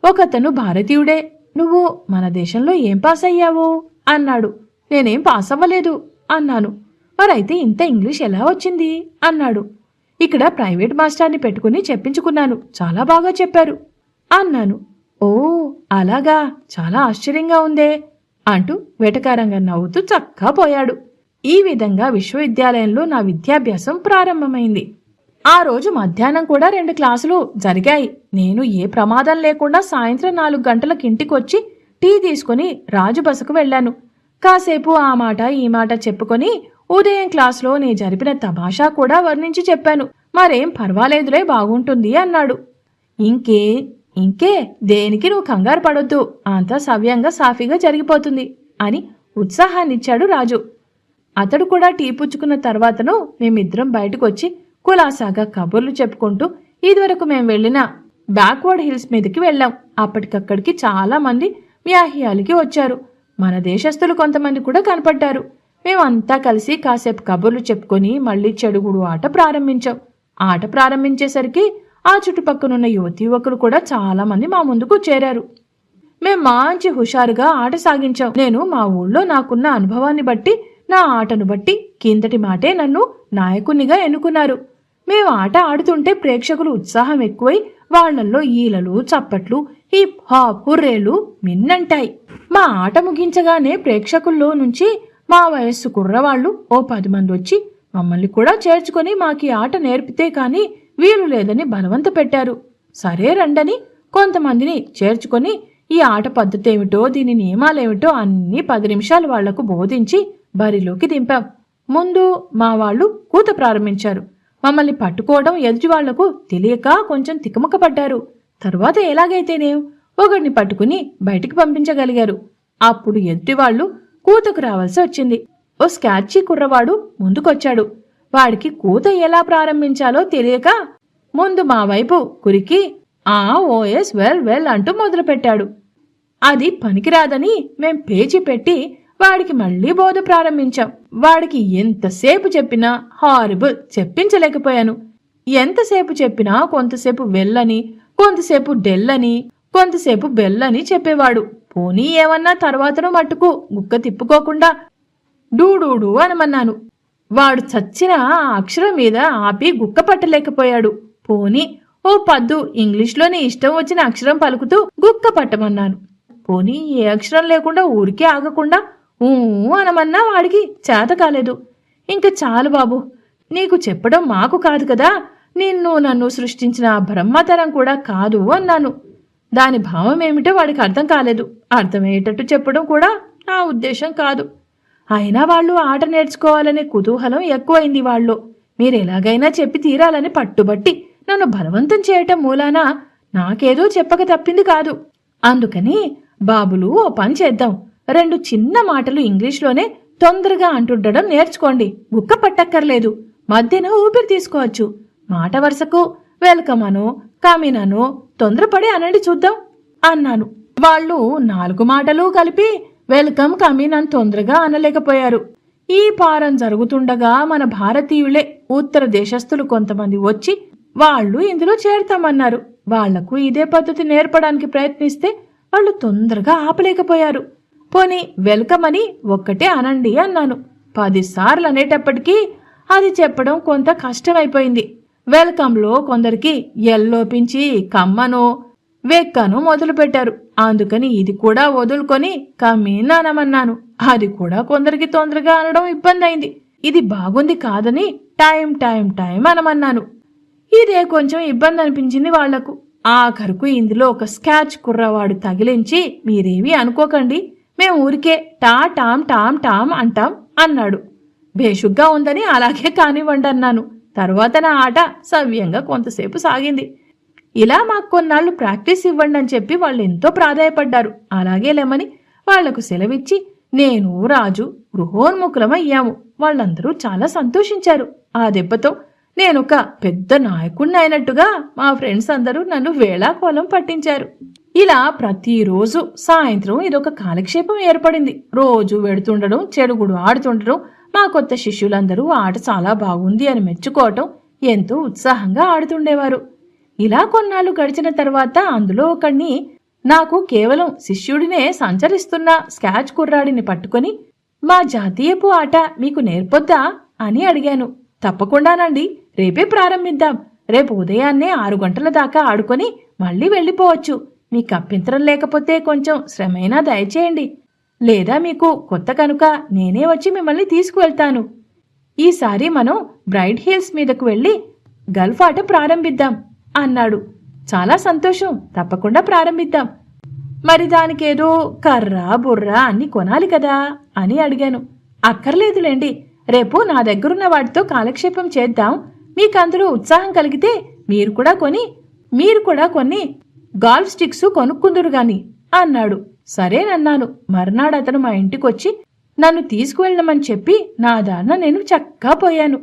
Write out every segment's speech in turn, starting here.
ఒకతను భారతీయుడే. నువ్వు మన దేశంలో ఏం పాస్ అయ్యావు అన్నాడు. నేనేం పాస్ అవ్వలేదు అన్నాను. మరైతే ఇంత ఇంగ్లీష్ ఎలా వచ్చింది అన్నాడు. ఇక్కడ ప్రైవేట్ మాస్టర్ని పెట్టుకుని చెప్పించుకున్నాను. చాలా బాగా చెప్పారు అన్నాను. ఓ అలాగా, చాలా ఆశ్చర్యంగా ఉందే అంటూ వెటకారంగా నవ్వుతూ చక్కా పోయాడు. ఈ విధంగా విశ్వవిద్యాలయంలో నా విద్యాభ్యాసం ప్రారంభమైంది. ఆ రోజు మధ్యాహ్నం కూడా 2 క్లాసులు జరిగాయి. నేను ఏ ప్రమాదం లేకుండా సాయంత్రం 4 గంటలకు ఇంటికొచ్చి టీ తీసుకుని రాజు బసకు వెళ్లాను. కాసేపు ఆ మాట ఈ మాట చెప్పుకొని ఉదయం క్లాసులో నే జరిపిన తమాషా కూడా వర్ణించి చెప్పాను. మరేం పర్వాలేదులే, బాగుంటుంది అన్నాడు. ఇంకే దేనికి నువ్వు కంగారు పడొద్దు, అంతా సవ్యంగా సాఫీగా జరిగిపోతుంది అని ఉత్సాహాన్నిచ్చాడు రాజు. అతడు కూడా టీ పుచ్చుకున్న తర్వాతను మేమిద్దరం బయటకొచ్చి కులాసాగా కబుర్లు చెప్పుకుంటూ ఇదివరకు మేం వెళ్లిన బ్యాక్వర్డ్ హిల్స్ మీదకి వెళ్ళాం. అప్పటికక్కడికి చాలా మంది వ్యాహ్యాలకి వచ్చారు. మన దేశస్తులు కొంతమంది కూడా కనపడ్డారు. మేమంతా కలిసి కాసేపు కబుర్లు చెప్పుకొని మళ్లీ చెడుగుడు ఆట ప్రారంభించాం. ఆట ప్రారంభించేసరికి ఆ చుట్టుపక్కనున్న యువకులు కూడా చాలా మంది మా ముందుకు చేరారు. మేం మంచి హుషారుగా ఆట సాగించాం. నేను మా ఊళ్ళో నాకున్న అనుభవాన్ని బట్టి, నా ఆటను బట్టి కిందటి మాటే నన్ను నాయకునిగా ఎన్నుకున్నారు. మేము ఆట ఆడుతుంటే ప్రేక్షకులు ఉత్సాహం ఎక్కువై వాళ్లల్లో ఈలలు, చప్పట్లు, హిప్ హాప్, హుర్రేలు మిన్నంటాయి. మా ఆట ముగించగానే ప్రేక్షకుల్లో నుంచి మా వయస్సు కుర్రవాళ్లు ఓ 10 మంది వచ్చి మమ్మల్ని కూడా చేర్చుకొని మాకీ ఆట నేర్పితే కాని వీలు లేదని బలవంత పెట్టారు. సరే రండని కొంతమందిని చేర్చుకొని ఈ ఆట పద్ధతేమిటో, దీని నియమాలేమిటో అన్నీ 10 నిమిషాలు వాళ్లకు బోధించి బరిలోకి దింపాం. ముందు మా వాళ్లు కూత ప్రారంభించారు. మమ్మల్ని పట్టుకోవడం ఎదుటి వాళ్లకు తెలియక కొంచెం తికమక పడ్డారు. తరువాత ఎలాగైతేనేం ఒకడిని పట్టుకుని బయటికి పంపించగలిగారు. అప్పుడు ఎదుటివాళ్లు కూతకు రావాల్సి వచ్చింది. ఓ స్కాచీ కుర్రవాడు ముందుకొచ్చాడు. వాడికి కూత ఎలా ప్రారంభించాలో తెలియక ముందు మా వైపు కురికి ఓఎస్ వెల్ అంటూ మొదలుపెట్టాడు. అది పనికిరాదని మేం పేచి పెట్టి వాడికి మళ్లీ బోధ ప్రారంభించాం. వాడికి ఎంతసేపు చెప్పినా హారిబుల్ చెప్పించలేకపోయాను. ఎంతసేపు చెప్పినా కొంతసేపు వెల్లని, కొంతసేపు డెల్లని, కొంతసేపు బెల్లని చెప్పేవాడు. పోనీ ఏమన్నా తర్వాతను మట్టుకు గుక్క తిప్పుకోకుండా డూడూడు అనమన్నాను. వాడు చచ్చిన ఆ అక్షరం మీద ఆపి గుక్క పట్టలేకపోయాడు. పోనీ ఓ పద్దు ఇంగ్లీష్లోని ఇష్టం వచ్చిన అక్షరం పలుకుతూ గుక్క పట్టమన్నాను. పోనీ ఏ అక్షరం లేకుండా ఊరికే ఆగకుండా అనమన్నా వాడికి చేత కాలేదు. ఇంక చాలు బాబు, నీకు చెప్పడం మాకు కాదు కదా, నన్ను సృష్టించిన బ్రహ్మతరం కూడా కాదు అన్నాను. దాని భావమేమిటో వాడికి అర్థం కాలేదు. అర్థమయ్యేటట్టు చెప్పడం కూడా నా ఉద్దేశం కాదు. అయినా వాళ్ళు ఆట నేర్చుకోవాలనే కుతూహలం ఎక్కువైంది వాళ్ళు. మీరెలాగైనా చెప్పి తీరాలని పట్టుబట్టి నన్ను బలవంతం చేయటం మూలాన నాకేదో చెప్పక తప్పింది కాదు. అందుకని బాబులు ఓ పని చేద్దాం, 2 చిన్న మాటలు ఇంగ్లీష్లోనే తొందరగా అంటుండడం నేర్చుకోండి. గుక్క పట్టక్కర్లేదు, మధ్యన ఊపిరి తీసుకోవచ్చు. మాట వరుసకు వెల్కమ్ అనో కమిన్ అనో తొందరపడి అనండి చూద్దాం అన్నాను. వాళ్ళు 4 మాటలు కలిపి వెల్కమ్ కమిన్ అని తొందరగా అనలేకపోయారు. ఈ పారం జరుగుతుండగా మన భారతీయులే ఉత్తర దేశస్థులు కొంతమంది వచ్చి వాళ్ళు ఇందులో చేరతామన్నారు. వాళ్లకు ఇదే పద్ధతి నేర్పడానికి ప్రయత్నిస్తే వాళ్ళు తొందరగా ఆపలేకపోయారు. పోనీ వెల్కమ్ అని ఒక్కటే అనండి అన్నాను. 10 సార్లు అనేటప్పటికీ అది చెప్పడం కొంత కష్టమైపోయింది. వెల్కమ్లో కొందరికి ఎల్లోపించి కమ్మనో వెక్కను మొదలుపెట్టారు. అందుకని ఇది కూడా వదులుకొని కమీన్ అనమన్నాను. అది కూడా కొందరికి తొందరగా అనడం ఇబ్బంది అయింది. ఇది బాగుంది కాదని టైం అనమన్నాను. ఇదే కొంచెం ఇబ్బంది అనిపించింది వాళ్లకు. ఆఖరుకు ఇందులో ఒక స్కాచ్ కుర్రవాడు తగిలించి మీరేమీ అనుకోకండి, మేం ఊరికే టామ్ అంటాం అన్నాడు. బేషుగ్గా ఉందని అలాగే కానివ్వండి అన్నాను. తర్వాత నా ఆట సవ్యంగా కొంతసేపు సాగింది. ఇలా మాకు కొన్నాళ్లు ప్రాక్టీస్ ఇవ్వండి అని చెప్పి వాళ్ళు ఎంతో ప్రాధాయపడ్డారు. అలాగే లేమని వాళ్లకు సెలవిచ్చి నేను రాజు గృహోన్ముఖులమయ్యాము. వాళ్ళందరూ చాలా సంతోషించారు. ఆ దెబ్బతో నేనొక పెద్ద నాయకుణ్ణి అయినట్టుగా మా ఫ్రెండ్స్ అందరూ నన్ను వేళాకోళం పట్టించారు. ఇలా ప్రతిరోజు సాయంత్రం ఇదొక కాలక్షేపం ఏర్పడింది. రోజు వెడుతుండడం, చెడుగుడు ఆడుతుండడం, మా కొత్త శిష్యులందరూ ఆట చాలా బాగుంది అని మెచ్చుకోవటం, ఎంతో ఉత్సాహంగా ఆడుతుండేవారు. ఇలా కొన్నాళ్ళు గడిచిన తర్వాత అందులో ఒకడిని నాకు కేవలం శిష్యుడినే సంచరిస్తున్న స్కాచ్ కుర్రాడిని పట్టుకొని మా జాతీయపు ఆట మీకు నేర్పొద్దా అని అడిగాను. తప్పకుండానండి, రేపే ప్రారంభిద్దాం. రేపు ఉదయాన్నే 6 గంటల దాకా ఆడుకొని మళ్ళీ వెళ్ళిపోవచ్చు. మీకు అభ్యంతరం లేకపోతే కొంచెం శ్రమైనా దయచేయండి. లేదా మీకు కొత్త కనుక నేనే వచ్చి మిమ్మల్ని తీసుకువెళ్తాను. ఈసారి మనం బ్రైట్ హిల్స్ మీదకు వెళ్ళి గల్ఫ్ ఆట ప్రారంభిద్దాం అన్నాడు. చాలా సంతోషం, తప్పకుండా ప్రారంభిద్దాం. మరి దానికేదో కర్ర బుర్ర అన్ని కొనాలి కదా అని అడిగాను. అక్కర్లేదులేండి, రేపు నా దగ్గరున్న వాటితో కాలక్షేపం చేద్దాం. మీకందరూ ఉత్సాహం కలిగితే మీరు కూడా కొన్ని గాల్ఫ్ స్టిక్స్ కొనుక్కుందురు గాని అన్నాడు. సరేనన్నాను. మర్నాడు అతను మా ఇంటికొచ్చి నన్ను తీసుకువెళ్ళమని చెప్పి నా దారిన నేను చక్కా పోయాను.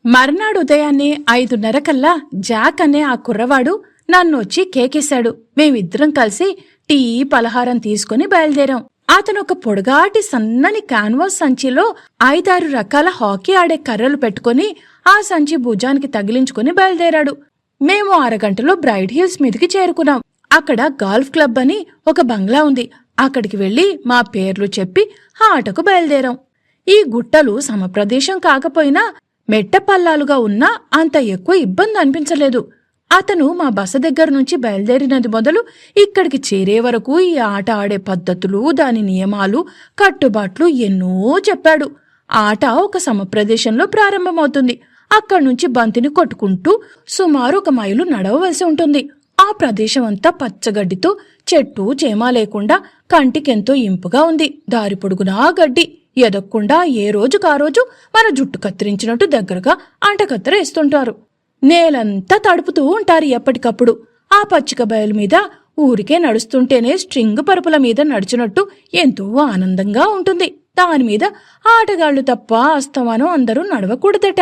మర్నాడు ఉదయాన్నే 5:30 కల్లా జాక్ అనే ఆ కుర్రవాడు నన్నొచ్చి కేకేశాడు. మేమిద్దరం కలిసి టీ పలహారం తీసుకుని బయలుదేరాం. అతను ఒక పొడగాటి సన్నని క్యాన్వాస్ సంచిలో 5-6 రకాల హాకీ ఆడే కర్రలు పెట్టుకుని ఆ సంచి భుజానికి తగిలించుకుని బయలుదేరాడు. మేము 6 గంటలో బ్రైట్ హిల్స్ మీదికి చేరుకున్నాం. అక్కడ గాల్ఫ్ క్లబ్ అని ఒక బంగ్లా ఉంది. అక్కడికి వెళ్లి మా పేర్లు చెప్పి ఆ ఆటకు బయలుదేరాం. ఈ గుట్టలు సమప్రదేశం కాకపోయినా మెట్టపల్లాలుగా ఉన్నా అంత ఎక్కువ ఇబ్బంది అనిపించలేదు. అతను మా బస దగ్గర నుంచి బయలుదేరినది మొదలు ఇక్కడికి చేరే వరకు ఈ ఆట ఆడే పద్ధతులు, దాని నియమాలు, కట్టుబాట్లు ఎన్నో చెప్పాడు. ఆట ఒక సమప్రదేశంలో ప్రారంభమవుతుంది. అక్కడ్నుంచి బంతిని కొట్టుకుంటూ సుమారు 1 మైలు నడవవలసి ఉంటుంది. ఆ ప్రదేశం అంతా పచ్చగడ్డితో చెట్టు చేమా లేకుండా కంటికెంతో ఇంపుగా ఉంది. దారి పొడుగునా గడ్డి ఎదక్కుండా ఏ రోజుకారోజు మన జుట్టు కత్తిరించినట్టు దగ్గరగా అంటకత్తెర వేస్తుంటారు. నేలంతా తడుపుతూ ఉంటారు ఎప్పటికప్పుడు. ఆ పచ్చిక బయలు మీద ఊరికే నడుస్తుంటేనే స్ట్రింగ్ పరుపుల మీద నడిచినట్టు ఎంతో ఆనందంగా ఉంటుంది. దానిమీద ఆటగాళ్లు తప్ప అస్తమానం అందరూ నడవకూడదట.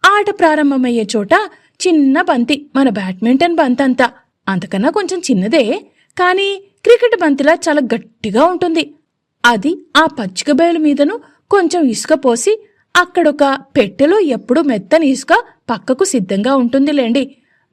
ఆట ప్రారంభమయ్యే చోట చిన్న బంతి, మన బ్యాడ్మింటన్ బంతంతా, అంతకన్నా కొంచెం చిన్నదే, కానీ క్రికెట్ బంతిలా చాలా గట్టిగా ఉంటుంది. అది ఆ పచ్చిక బయలు మీదను కొంచెం ఇసుక పోసి అక్కడొక పెట్టెలో ఎప్పుడూ మెత్తని ఇసుక పక్కకు సిద్ధంగా ఉంటుందిలేండి.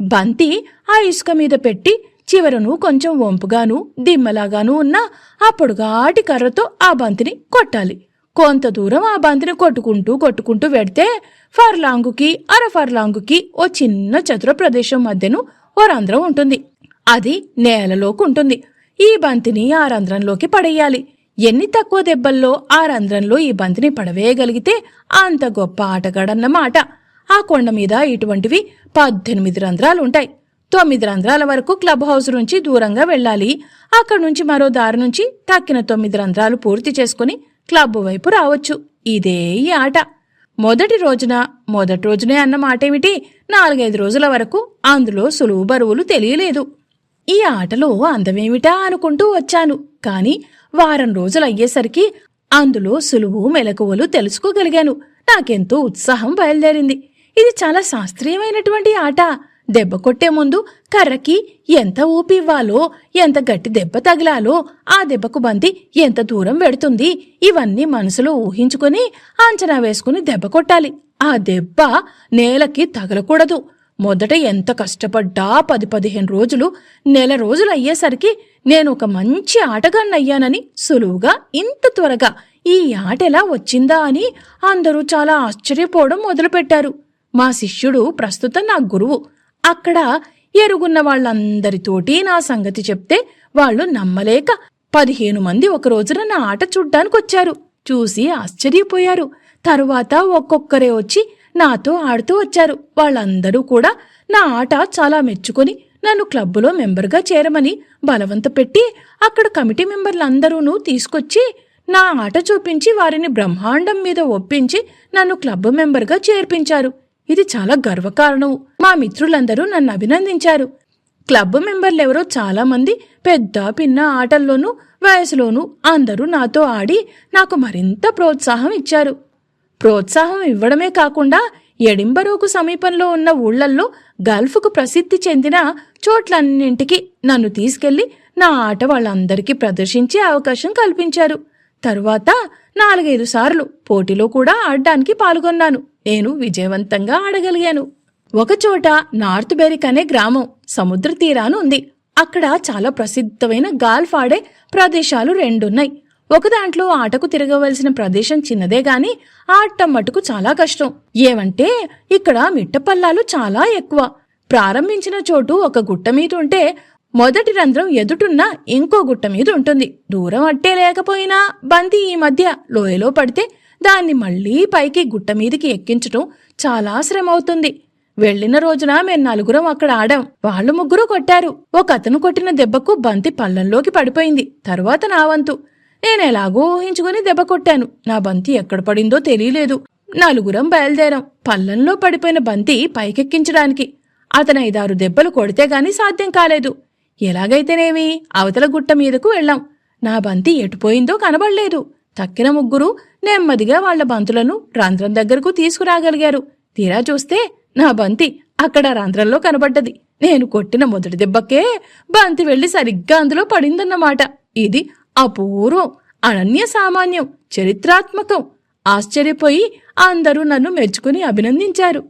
బంతి ఆ ఇసుక మీద పెట్టి చివరను కొంచెం వంపుగాను దిమ్మలాగాను ఉన్న ఆ పొడుగాటి కర్రతో ఆ బంతిని కొట్టాలి. కొంత దూరం ఆ బంతిని కొట్టుకుంటూ వెడితే ఫర్లాంగుకి అర ఫర్లాంగుకి ఓ చిన్న చతుర ప్రదేశం మధ్యను ఓ రంధ్రం ఉంటుంది. అది నేలలోకి ఉంటుంది. ఈ బంతిని ఆ రంధ్రంలోకి పడేయాలి. ఎన్ని తక్కువ దెబ్బల్లో ఆ రంధ్రంలో ఈ బంతిని పడవేయగలిగితే అంత గొప్ప ఆటగాడన్నమాట. ఆ కొండ మీద ఇటువంటివి 18 రంధ్రాలుంటాయి. 9 రంధ్రాల వరకు క్లబ్ హౌస్ నుంచి దూరంగా వెళ్ళాలి. అక్కడి నుంచి మరో దారి నుంచి తక్కిన 9 రంధ్రాలు పూర్తి చేసుకుని క్లబ్ వైపు రావచ్చు. ఇదే ఈ ఆట. మొదటి రోజునే అన్న మాటేమిటి, 4-5 రోజుల వరకు అందులో సులువు బరువులు తెలియలేదు. ఈ ఆటలో అందమేమిటా అనుకుంటూ వచ్చాను. కాని వారం రోజులయ్యేసరికి అందులో సులువు మెలకువలు తెలుసుకోగలిగాను. నాకెంతో ఉత్సాహం బయలుదేరింది. ఇది చాలా శాస్త్రీయమైనటువంటి ఆట. దెబ్బ కొట్టే ముందు కర్రకి ఎంత ఊపివ్వాలో, ఎంత గట్టి దెబ్బ తగిలాలో, ఆ దెబ్బకు బంతి ఎంత దూరం వెడుతుంది, ఇవన్నీ మనసులో ఊహించుకుని అంచనా వేసుకుని దెబ్బ కొట్టాలి. ఆ దెబ్బ నేలకి తగలకూడదు. మొదట ఎంత కష్టపడ్డా 10-15 రోజులు, నెల రోజులు అయ్యేసరికి నేను ఒక మంచి ఆటగాన్నయ్యానని, సులువుగా ఇంత త్వరగా ఈ ఆట ఎలా వచ్చిందా అని అందరూ చాలా ఆశ్చర్యపోవడం మొదలుపెట్టారు. మా శిష్యుడు ప్రస్తుతం నా గురువు. అక్కడ ఎరుగున్న వాళ్ళందరితోటి నా సంగతి చెప్తే వాళ్ళు నమ్మలేక 15 మంది ఒక రోజున నా ఆట చూడ్డానికొచ్చారు. చూసి ఆశ్చర్యపోయారు. తరువాత ఒక్కొక్కరే వచ్చి నాతో ఆడుతూ వచ్చారు. వాళ్ళందరూ కూడా నా ఆట చాలా మెచ్చుకొని నన్ను క్లబ్బులో మెంబర్గా చేరమని బలవంత పెట్టి అక్కడ కమిటీ మెంబర్లందరూనూ తీసుకొచ్చి నా ఆట చూపించి వారిని బ్రహ్మాండం మీద ఒప్పించి నన్ను క్లబ్ మెంబర్గా చేర్పించారు. ఇది చాలా గర్వకారణం. మా మిత్రులందరూ నన్ను అభినందించారు. క్లబ్ మెంబర్లెవరో చాలా మంది పెద్ద పిన్న ఆటల్లోనూ వయసులోనూ అందరూ నాతో ఆడి నాకు మరింత ప్రోత్సాహం ఇచ్చారు. ప్రోత్సాహం ఇవ్వడమే కాకుండా ఎడింబరోకు సమీపంలో ఉన్న ఊళ్లల్లో గల్ఫ్కు ప్రసిద్ధి చెందిన చోట్లన్నింటికి నన్ను తీసుకెళ్లి నా ఆట వాళ్ళందరికీ ప్రదర్శించే అవకాశం కల్పించారు. తరువాత 4-5 సార్లు పోటీలో కూడా ఆడడానికి పాల్గొన్నాను. నేను విజయవంతంగా ఆడగలిగాను. ఒకచోట నార్త్ బెరిక్ అనే గ్రామం సముద్ర తీరాన ఉంది. అక్కడ చాలా ప్రసిద్ధమైన గాల్ఫ్ ఆడే ప్రదేశాలు రెండున్నాయి. ఒక దాంట్లో ఆటకు తిరగవలసిన ప్రదేశం చిన్నదే గాని ఆడటం మటుకు చాలా కష్టం. ఏమంటే ఇక్కడ మిట్టపల్లాలు చాలా ఎక్కువ. ప్రారంభించిన చోటు ఒక గుట్ట మీద ఉంటే మొదటి రంధ్రం ఎదుటున్న ఇంకో గుట్ట మీద ఉంటుంది. దూరం అట్టే లేకపోయినా బంతి ఈ మధ్య లోయలో పడితే దాన్ని మళ్లీ పైకి గుట్ట మీదికి ఎక్కించటం చాలా శ్రమ అవుతుంది. వెళ్లిన రోజున మేం నలుగురం అక్కడ ఆడాం. వాళ్ళు ముగ్గురు కొట్టారు. ఒక అతను కొట్టిన దెబ్బకు బంతి పల్లంలోకి పడిపోయింది. తరువాత నా వంతు. నేనెలాగో ఊహించుకుని దెబ్బ కొట్టాను. నా బంతి ఎక్కడ పడిందో తెలియలేదు. నలుగురం బయలుదేరాం పల్లంలో పడిపోయిన బంతి పైకెక్కించడానికి. అతను 5-6 దెబ్బలు కొడితే గాని సాధ్యం కాలేదు. ఎలాగైతేనేమి అవతల గుట్ట మీదకు వెళ్ళాం. నా బంతి ఎటుపోయిందో కనబడలేదు. తక్కిన ముగ్గురు నెమ్మదిగా వాళ్ల బంతులను రంధ్రం దగ్గరకు తీసుకురాగలిగారు. తీరా చూస్తే నా బంతి అక్కడ రంధ్రంలో కనబడ్డది. నేను కొట్టిన మొదటి దెబ్బకే బంతి వెళ్లి సరిగ్గా అందులో పడిందన్నమాట. ఇది అపూర్వం, అనన్య సామాన్యం, చరిత్రాత్మకం. ఆశ్చర్యపోయి అందరూ నన్ను మెచ్చుకుని అభినందించారు.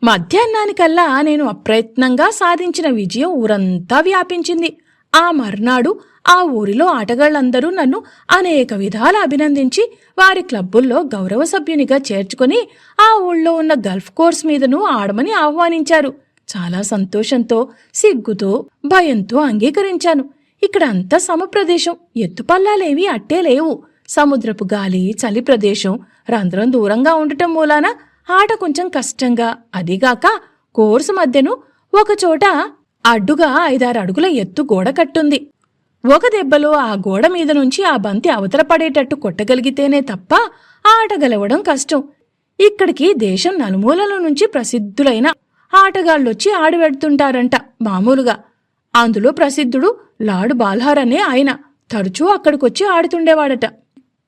మధ్యాహ్నానికల్లా నేను అప్రయత్నంగా సాధించిన విజయం ఊరంతా వ్యాపించింది. ఆ మర్నాడు ఆ ఊరిలో ఆటగాళ్లందరూ నన్ను అనేక విధాల అభినందించి వారి క్లబ్బుల్లో గౌరవ సభ్యునిగా చేర్చుకుని ఆ ఊళ్ళో ఉన్న గల్ఫ్ కోర్స్ మీదను ఆడమని ఆహ్వానించారు. చాలా సంతోషంతో, సిగ్గుతో, భయంతో అంగీకరించాను. ఇక్కడ అంతా సమప్రదేశం, ఎత్తుపల్లాలేవీ అట్టే లేవు. సముద్రపు గాలి, చలి ప్రదేశం, రంధ్రం దూరంగా ఉండటం మూలాన ఆట కొంచెం కష్టంగా, అదిగాక కోర్సు మధ్యను ఒకచోట అడ్డుగా 5-6 అడుగుల ఎత్తు గోడ కట్టుంది. ఒక దెబ్బలో ఆ గోడ మీద నుంచి ఆ బంతి అవతల పడేటట్టు కొట్టగలిగితేనే తప్ప ఆట గెలవడం కష్టం. ఇక్కడికి దేశం నలుమూలల నుంచి ప్రసిద్ధులైన ఆటగాళ్లొచ్చి ఆడివెడుతుంటారంట మామూలుగా. అందులో ప్రసిద్ధుడు లార్డ్ బాల్హార్ అనే ఆయన తరచూ అక్కడికొచ్చి ఆడుతుండేవాడట.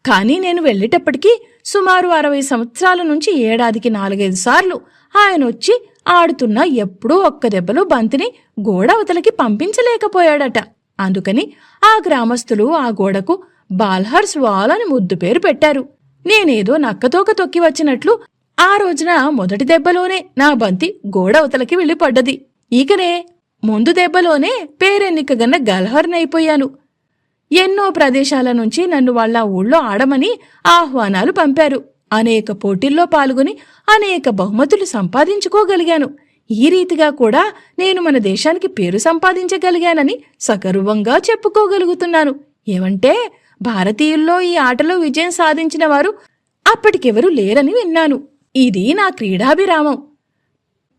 కానీ నేను వెళ్లేటప్పటికీ సుమారు 60 సంవత్సరాల నుంచి ఏడాదికి 4-5 సార్లు ఆయనొచ్చి ఆడుతున్నా ఎప్పుడూ ఒక్క దెబ్బలో బంతిని గోడ అవతలకి పంపించలేకపోయాడట. అందుకని ఆ గ్రామస్తులు ఆ గోడకు బాల్హార్స్ వాల్ అని ముద్దు పేరు పెట్టారు. నేనేదో నక్కతోక తొక్కి వచ్చినట్లు ఆ రోజున మొదటి దెబ్బలోనే నా బంతి గోడ అవతలకి వెళ్ళిపడ్డది. ఈకనే ముందు దెబ్బలోనే పేరెన్నికగన్న గల్హర్నైపోయాను. ఎన్నో ప్రదేశాల నుంచి నన్ను వాళ్ళ ఊళ్ళో ఆడమని ఆహ్వానాలు పంపారు. అనేక పోటీల్లో పాల్గొని అనేక బహుమతులు సంపాదించుకోగలిగాను. ఈ రీతిగా కూడా నేను మన దేశానికి పేరు సంపాదించగలిగానని సగర్వంగా చెప్పుకోగలుగుతున్నాను. ఏమంటే భారతీయుల్లో ఈ ఆటలో విజయం సాధించిన వారు అప్పటికెవరూ లేరని విన్నాను. ఇది నా క్రీడాభిరామం.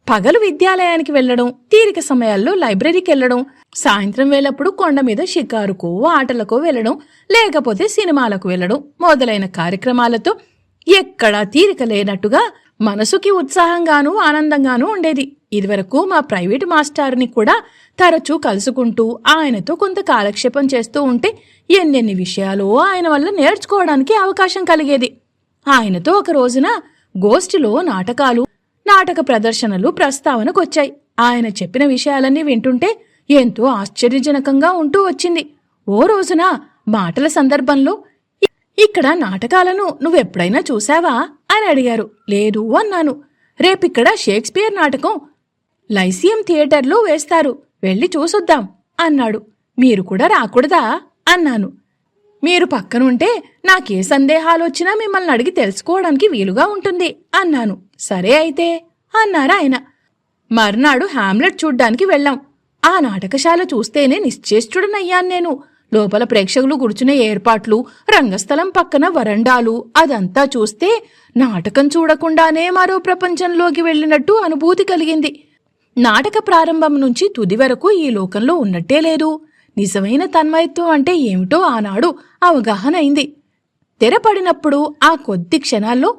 పగలు విద్యాలయానికి వెళ్లడం, తీరిక సమయాల్లో లైబ్రరీకి వెళ్లడం, సాయంత్రం వేళప్పుడు కొండ మీద షికారుకో, ఆటలకో వెళ్లడం, లేకపోతే సినిమాలకు వెళ్లడం మొదలైన కార్యక్రమాలతో ఎక్కడా తీరిక లేనట్టుగా మనసుకి ఉత్సాహంగానూ ఆనందంగానూ ఉండేది. ఇదివరకు మా ప్రైవేటు మాస్టారుని కూడా తరచూ కలుసుకుంటూ ఆయనతో కొంత కాలక్షేపం చేస్తూ ఉంటే ఎన్నెన్ని విషయాలు ఆయన వల్ల నేర్చుకోవడానికి అవకాశం కలిగేది. ఆయనతో ఒక రోజున గోష్ఠిలో నాటకాలు, నాటక ప్రదర్శనలు ప్రస్తావనకొచ్చాయి. ఆయన చెప్పిన విషయాలన్నీ వింటుంటే ఎంతో ఆశ్చర్యజనకంగా ఉంటూ వచ్చింది. ఓ రోజున మాటల సందర్భంలో, ఇక్కడ నాటకాలను నువ్వెప్పుడైనా చూశావా అని అడిగారు. లేదు అన్నాను. రేపిక్కడ షేక్స్పియర్ నాటకం లైసియం థియేటర్లో వేస్తారు, వెళ్ళి చూసొద్దాం అన్నాడు. మీరు కూడా రాకూడదా అన్నాను. మీరు పక్కనుంటే నాకే సందేహాలొచ్చినా మిమ్మల్ని అడిగి తెలుసుకోవడానికి వీలుగా ఉంటుంది అన్నాను. సరే అయితే అన్నారు ఆయన. మర్నాడు హామ్లెట్ చూడ్డానికి వెళ్ళాం. ఆ నాటకశాల చూస్తేనే నిశ్చేష్టుడనయ్యాను నేను. లోపల ప్రేక్షకులు కూర్చునే ఏర్పాట్లు, రంగస్థలం పక్కన వరండాలు, అదంతా చూస్తే నాటకం చూడకుండానే మరో ప్రపంచంలోకి వెళ్ళినట్టు అనుభూతి కలిగింది. నాటక ప్రారంభం నుంచి తుది వరకు ఈ లోకంలో ఉన్నట్టే లేదు. నిజమైన తన్మయత్వం అంటే ఏమిటో ఆనాడు అవగాహన అయింది. తెరపడినప్పుడు ఆ కొద్ది క్షణాల్లో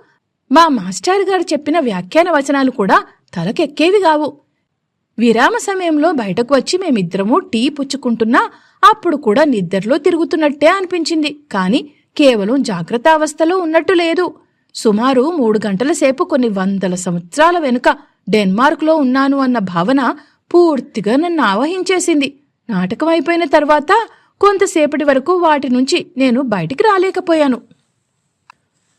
మా మాస్టర్ గారు చెప్పిన వ్యాఖ్యాన వచనాలు కూడా తలకెక్కేవి కావు. విరామ సమయంలో బయటకు వచ్చి మేమిద్దరము టీ పుచ్చుకుంటున్నా అప్పుడు కూడా నిద్రలో తిరుగుతున్నట్టే అనిపించింది. కాని కేవలం జాగ్రత్తావస్థలో ఉన్నట్టు లేదు. సుమారు 3 గంటల సేపు కొన్ని 100 సంవత్సరాల వెనుక డెన్మార్క్లో ఉన్నాను అన్న భావన పూర్తిగా నన్ను ఆవహించేసింది. నాటకం అయిపోయిన తర్వాత కొంతసేపటి వరకు వాటి నుంచి నేను బయటికి రాలేకపోయాను.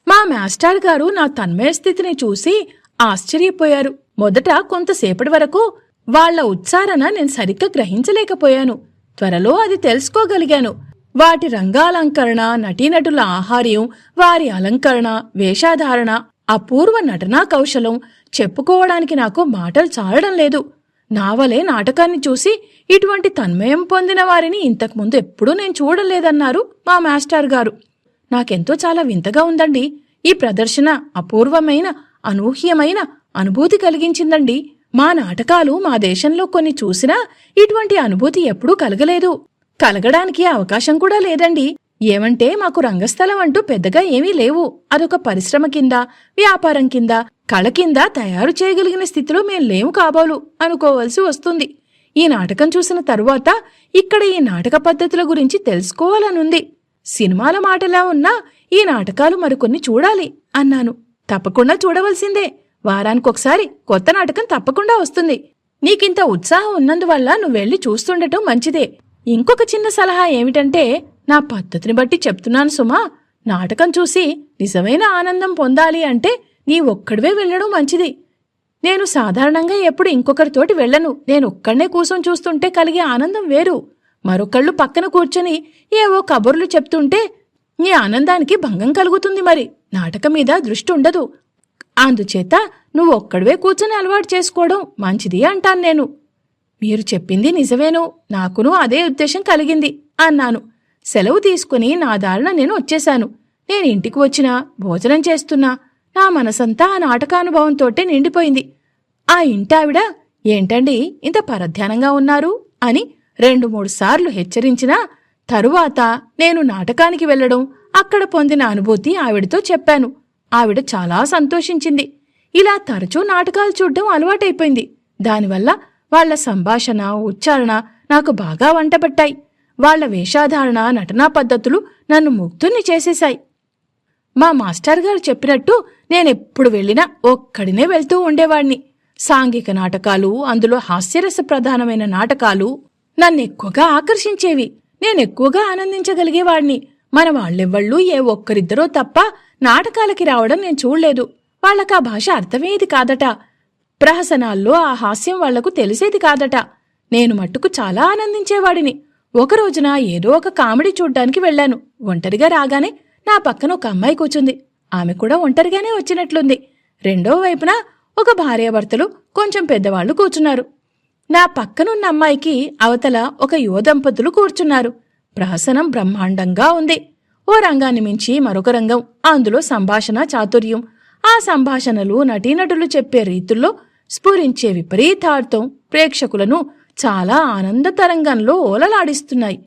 మా మాస్టర్ గారు నా తన్మయ స్థితిని చూసి ఆశ్చర్యపోయారు. మొదట కొంతసేపటి వరకు వాళ్ల ఉచ్చారణ నేను సరిగ్గా గ్రహించలేకపోయాను. త్వరలో అది తెలుసుకోగలిగాను. వాటి రంగాలంకరణ, నటీనటుల ఆహార్యం, వారి అలంకరణ, వేషధారణ, అపూర్వ నటనా కౌశలం చెప్పుకోవడానికి నాకు మాటలు చాలడం లేదు. నావలే నాటకాన్ని చూసి ఇటువంటి తన్మయం పొందిన వారిని ఇంతకుముందు ఎప్పుడూ నేను చూడలేదన్నారు మా మాస్టర్ గారు. నాకెంతో చాలా వింతగా ఉందండి. ఈ ప్రదర్శన అపూర్వమైన, అనూహ్యమైన అనుభూతి కలిగించిందండి. మా నాటకాలు మా దేశంలో కొన్ని చూసినా ఇటువంటి అనుభూతి ఎప్పుడూ కలగలేదు. కలగడానికి అవకాశం కూడా లేదండి. ఏమంటే మాకు రంగస్థలం అంటూ పెద్దగా ఏమీ లేవు. అదొక పరిశ్రమ కింద, వ్యాపారం కింద, కళ కింద తయారు చేయగలిగిన స్థితిలో మేం లేము కాబోలు అనుకోవలసి వస్తుంది. ఈ నాటకం చూసిన తరువాత ఇక్కడ ఈ నాటక పద్ధతుల గురించి తెలుసుకోవాలనుంది. సినిమాల మాటలా ఉన్నా ఈ నాటకాలు మరికొన్ని చూడాలి అన్నాను. తప్పకుండా చూడవలసిందే. వారానికొకసారి కొత్త నాటకం తప్పకుండా వస్తుంది. నీకింత ఉత్సాహం ఉన్నందువల్ల నువ్వెళ్ళి చూస్తుండటం మంచిదే. ఇంకొక చిన్న సలహా ఏమిటంటే, నా పద్ధతిని బట్టి చెప్తున్నాను సుమా, నాటకం చూసి నిజమైన ఆనందం పొందాలి అంటే నీ ఒక్కడివే వెళ్ళడం మంచిది. నేను సాధారణంగా ఎప్పుడు ఇంకొకరితోటి వెళ్ళను. నేనొక్కడే కూర్చొని చూస్తుంటే కలిగే ఆనందం వేరు. మరొకళ్ళు పక్కన కూర్చొని ఏవో కబుర్లు చెప్తుంటే నీ ఆనందానికి భంగం కలుగుతుంది. మరి నాటకం మీద దృష్టి ఉండదు. అందుచేత నువ్వొక్కడివే కూర్చొని అలవాటు చేసుకోవడం మంచిది అంటాను నేను. మీరు చెప్పింది నిజమేను. నాకును అదే ఉద్దేశం కలిగింది అన్నాను. సెలవు తీసుకుని నా దారిన నేను వచ్చేశాను. నేనింటికి వచ్చినా, భోజనం చేస్తున్నా నా మనసంతా ఆ నాటకానుభవంతోటే నిండిపోయింది. ఆ ఇంటావిడ ఏంటండి ఇంత పరధ్యానంగా ఉన్నారు అని 2-3 సార్లు హెచ్చరించినా తరువాత నేను నాటకానికి వెళ్లడం, అక్కడ పొందిన అనుభూతి ఆవిడతో చెప్పాను. ఆవిడ చాలా సంతోషించింది. ఇలా తరచూ నాటకాలు చూడ్డం అలవాటైపోయింది. దానివల్ల వాళ్ల సంభాషణ, ఉచ్చారణ నాకు బాగా వంటపట్టాయి. వాళ్ల వేషాధారణ, నటనా పద్ధతులు నన్ను ముగ్ధుల్ని చేసేశాయి. మా మాస్టర్ గారు చెప్పినట్టు నేనెప్పుడు వెళ్ళినా ఒక్కడినే వెళ్తూ ఉండేవాణ్ణి. సాంఘిక నాటకాలు, అందులో హాస్యరస ప్రధానమైన నాటకాలు నన్నెక్కువగా ఆకర్షించేవి. నేనెక్కువగా ఆనందించగలిగేవాణ్ణి. మన వాళ్ళెవ్వళ్ళూ ఏ ఒక్కరిద్దరో తప్ప నాటకాలకి రావడం నేను చూడలేదు. వాళ్లకా భాష అర్థమయ్యేది కాదట. ప్రహసనాల్లో ఆ హాస్యం వాళ్లకు తెలిసేది కాదట. నేను మట్టుకు చాలా ఆనందించేవాడిని. ఒకరోజున ఏదో ఒక కామెడీ చూడ్డానికి వెళ్లాను. ఒంటరిగా రాగానే నా పక్కన ఒక అమ్మాయి కూర్చుంది. ఆమె కూడా ఒంటరిగానే వచ్చినట్లుంది. రెండో వైపున ఒక భార్యాభర్తలు కొంచెం పెద్దవాళ్లు కూర్చున్నారు. నా పక్కనున్న అమ్మాయికి అవతల ఒక యువదంపతులు కూర్చున్నారు. ప్రహసనం బ్రహ్మాండంగా ఉంది. ఓ రంగాన్ని మించి మరొక రంగం. అందులో సంభాషణ చాతుర్యం. ఆ సంభాషణలు నటీనటులు చెప్పే రీతుల్లో స్ఫురించే విపరీతార్థం ప్రేక్షకులను చాలా ఆనంద తరంగంలో ఓలలాడిస్తున్నాయి.